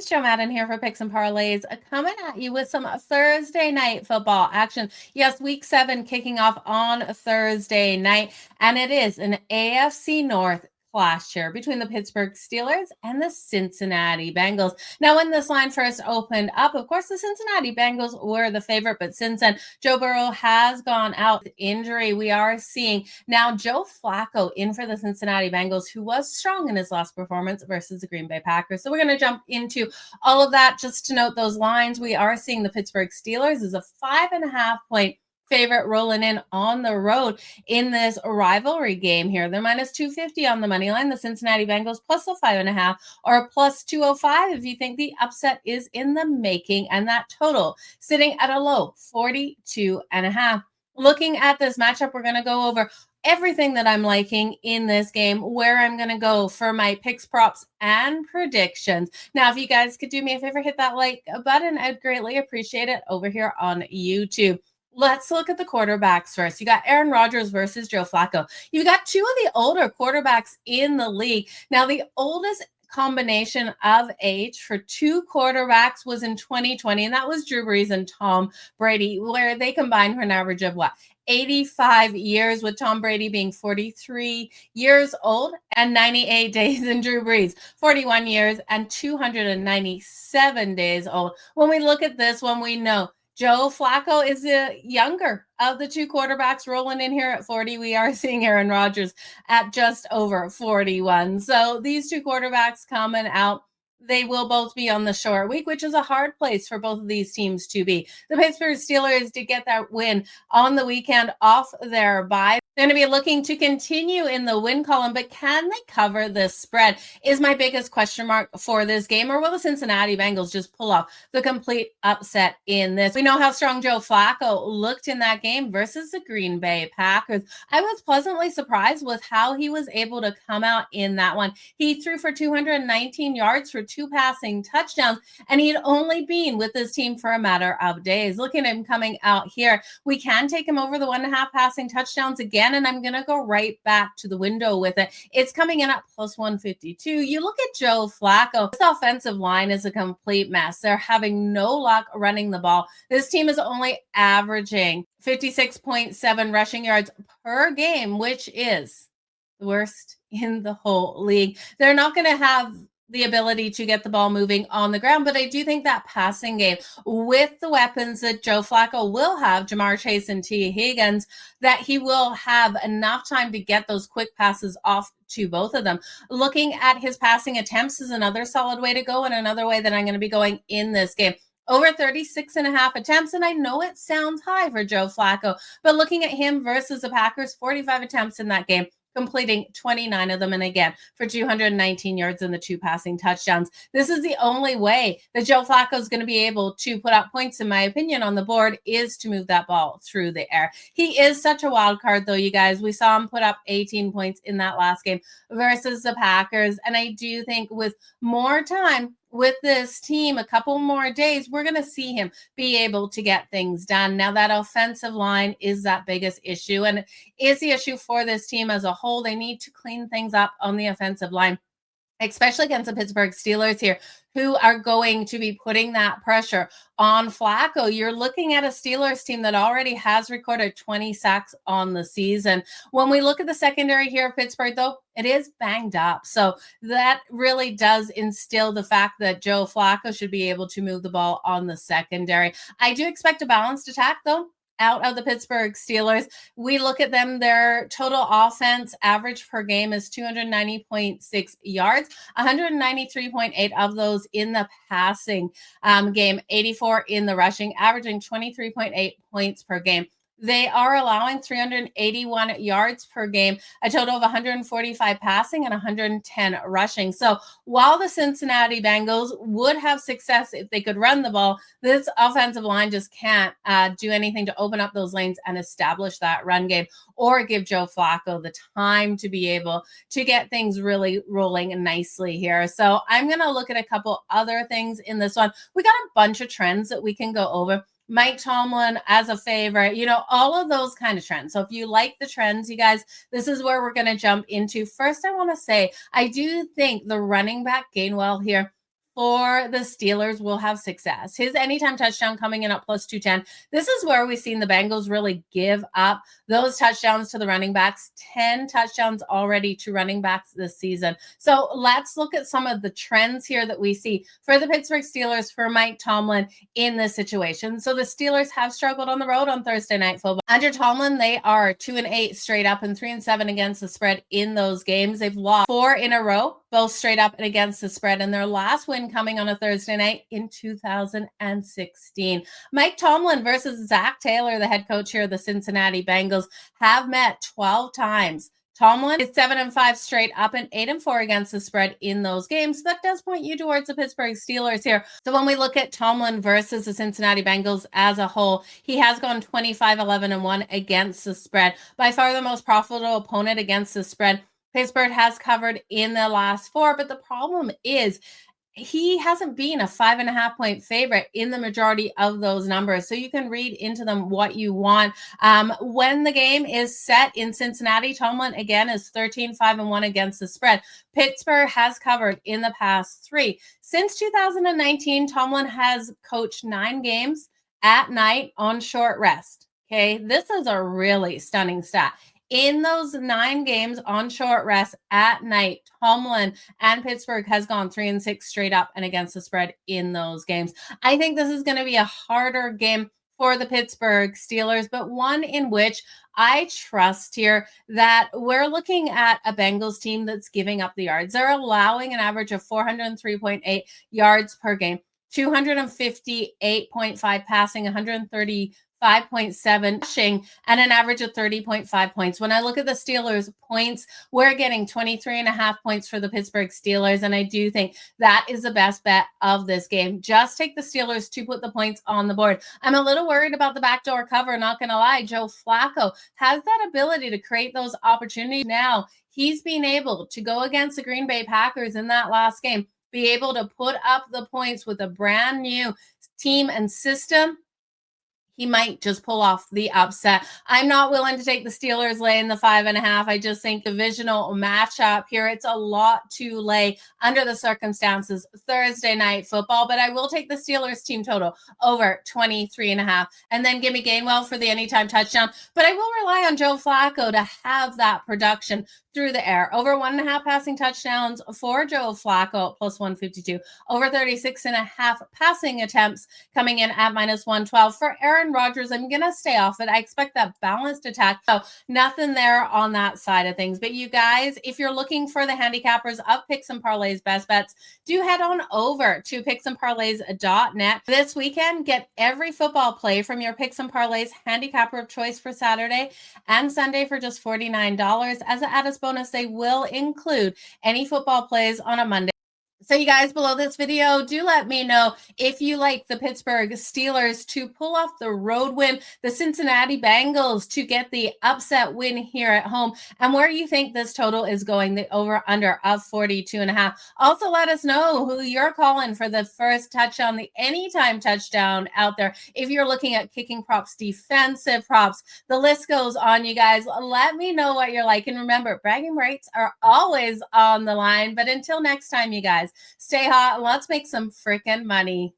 friends, Joe Madden here for Picks and Parlays, coming at you with some Thursday night football action. Yes, week 7 kicking off on Thursday night, and it is an AFC North clash here between the Pittsburgh Steelers and the Cincinnati Bengals. Now, when this line first opened up, of course, the Cincinnati Bengals were the favorite, but since then, Joe Burrow has gone out with injury. We are seeing now Joe Flacco in for the Cincinnati Bengals, who was strong in his last performance versus the Green Bay Packers. So we're going to jump into all of that. Just to note those lines, we are seeing the Pittsburgh Steelers as a 5.5 point favorite rolling in on the road in this rivalry game here. They're minus 250 on the money line. The Cincinnati Bengals plus a 5.5 or plus 205 if you think the upset is in the making, and that total sitting at a low 42.5. Looking at this matchup, we're going to go over everything that I'm liking in this game, where I'm going to go for my picks, props, and predictions. Now, if you guys could do me a favor, hit that like button. I'd greatly appreciate it over here on YouTube. Let's look at the quarterbacks first. You got Aaron Rodgers versus Joe Flacco. You got two of the older quarterbacks in the league. Now, the oldest combination of age for two quarterbacks was in 2020, and that was Drew Brees and Tom Brady, where they combined for an average of 85 years, with Tom Brady being 43 years old and 98 days, and Drew Brees 41 years and 297 days old. When we look at this one, we know Joe Flacco is the younger of the two quarterbacks rolling in here at 40. We are seeing Aaron Rodgers at just over 41. So these two quarterbacks coming out, they will both be on the short week, which is a hard place for both of these teams to be. The Pittsburgh Steelers did get that win on the weekend off their bye. They're going to be looking to continue in the win column, but can they cover this spread is my biggest question mark for this game. Or will the Cincinnati Bengals just pull off the complete upset in this? We know how strong Joe Flacco looked in that game versus the Green Bay Packers. I was pleasantly surprised with how he was able to come out in that one. He threw for 219 yards for 2 passing touchdowns, and he had only been with this team for a matter of days. Looking at him coming out here, we can take him over the 1.5 passing touchdowns again, and I'm going to go right back to the window with it. It's coming in at plus 152. You look at Joe Flacco. This offensive line is a complete mess. They're having no luck running the ball. This team is only averaging 56.7 rushing yards per game, which is the worst in the whole league. They're not going to have the ability to get the ball moving on the ground, but I do think that passing game, with the weapons that Joe Flacco will have, Jamar Chase and T. Higgins, that he will have enough time to get those quick passes off to both of them. Looking at his passing attempts is another solid way to go, and another way that I'm going to be going in this game. Over 36.5 attempts, and I know it sounds high for Joe Flacco, but looking at him versus the Packers, 45 attempts in that game, completing 29 of them, and again for 219 yards and the 2 passing touchdowns. This is the only way that Joe Flacco is going to be able to put up points, in my opinion, on the board, is to move that ball through the air. He is such a wild card, though, you guys. We saw him put up 18 points in that last game versus the Packers, and I do think with more time with this team, a couple more days, we're going to see him be able to get things done. Now, that offensive line is that biggest issue, and is the issue for this team as a whole. They need to clean things up on the offensive line, especially against the Pittsburgh Steelers here, who are going to be putting that pressure on Flacco. You're looking at a Steelers team that already has recorded 20 sacks on the season. When we look at the secondary here of Pittsburgh, though, it is banged up. So that really does instill the fact that Joe Flacco should be able to move the ball on the secondary. I do expect a balanced attack, though, out of the Pittsburgh Steelers. We look at them, their total offense average per game is 290.6 yards, 193.8 of those in the passing game, 84 in the rushing, averaging 23.8 points per game. They are allowing 381 yards per game, a total of 145 passing and 110 rushing. So while the Cincinnati Bengals would have success if they could run the ball, this offensive line just can't do anything to open up those lanes and establish that run game, or give Joe Flacco the time to be able to get things really rolling nicely here. So I'm going to look at a couple other things in this one. We got a bunch of trends that we can go over. Mike Tomlin as a favorite, all of those kind of trends. So if you like the trends, you guys, this is where we're going to jump into. First, I want to say, I do think the running back Gainwell here for the Steelers will have success. His anytime touchdown coming in at plus 210. This is where we've seen the Bengals really give up those touchdowns to the running backs. 10 touchdowns already to running backs this season. So let's look at some of the trends here that we see for the Pittsburgh Steelers, for Mike Tomlin in this situation. So the Steelers have struggled on the road on Thursday Night Football. Under Tomlin, they are 2-8 straight up and 3-7 against the spread in those games. They've lost 4 in a row, both straight up and against the spread, and their last win coming on a Thursday night in 2016. Mike Tomlin versus Zach Taylor, the head coach here of the Cincinnati Bengals, have met 12 times. Tomlin is 7-5 straight up and 8-4 against the spread in those games. So that does point you towards the Pittsburgh Steelers here. So when we look at Tomlin versus the Cincinnati Bengals as a whole, he has gone 25-11-1 against the spread. By far the most profitable opponent against the spread. Pittsburgh has covered in the last 4, but the problem is he hasn't been a 5.5-point favorite in the majority of those numbers. So you can read into them what you want. When the game is set in Cincinnati, Tomlin again is 13-5-1 against the spread. Pittsburgh has covered in the past 3. Since 2019, Tomlin has coached 9 games at night on short rest. Okay, this is a really stunning stat. In those 9 games on short rest at night, Tomlin and Pittsburgh has gone 3-6 straight up and against the spread in those games. I think this is going to be a harder game for the Pittsburgh Steelers, but one in which I trust here that we're looking at a Bengals team that's giving up the yards. They're allowing an average of 403.8 yards per game, 258.5 passing, 135.7 rushing, and an average of 30.5 points. When I look at the Steelers points, we're getting 23.5 points for the Pittsburgh Steelers, and I do think that is the best bet of this game. Just take the Steelers to put the points on the board. I'm a little worried about the backdoor cover, not going to lie. Joe Flacco has that ability to create those opportunities. Now, he's been able to go against the Green Bay Packers in that last game, be able to put up the points with a brand new team and system. He might just pull off the upset. I'm not willing to take the Steelers laying the 5.5. I just think divisional matchup here, it's a lot to lay under the circumstances. Thursday Night Football, but I will take the Steelers team total over 23.5. And then give me Gainwell for the anytime touchdown. But I will rely on Joe Flacco to have that production through the air. Over 1.5 passing touchdowns for Joe Flacco, plus 152. Over 36.5 passing attempts coming in at minus 112. For Aaron Rodgers, I'm going to stay off it. I expect that balanced attack. So nothing there on that side of things. But you guys, if you're looking for the handicappers of Picks and Parlays best bets, do head on over to picksandparlays.net. This weekend, get every football play from your Picks and Parlays handicapper of choice for Saturday and Sunday for just $49. As an added bonus, they will include any football plays on a Monday. So you guys below this video, do let me know if you like the Pittsburgh Steelers to pull off the road win, the Cincinnati Bengals to get the upset win here at home, and where you think this total is going, the over-under of 42.5. Also, let us know who you're calling for the first touchdown, the anytime touchdown out there. If you're looking at kicking props, defensive props, the list goes on, you guys. Let me know what you're like. And remember, bragging rights are always on the line. But until next time, you guys, stay hot and let's make some freaking money.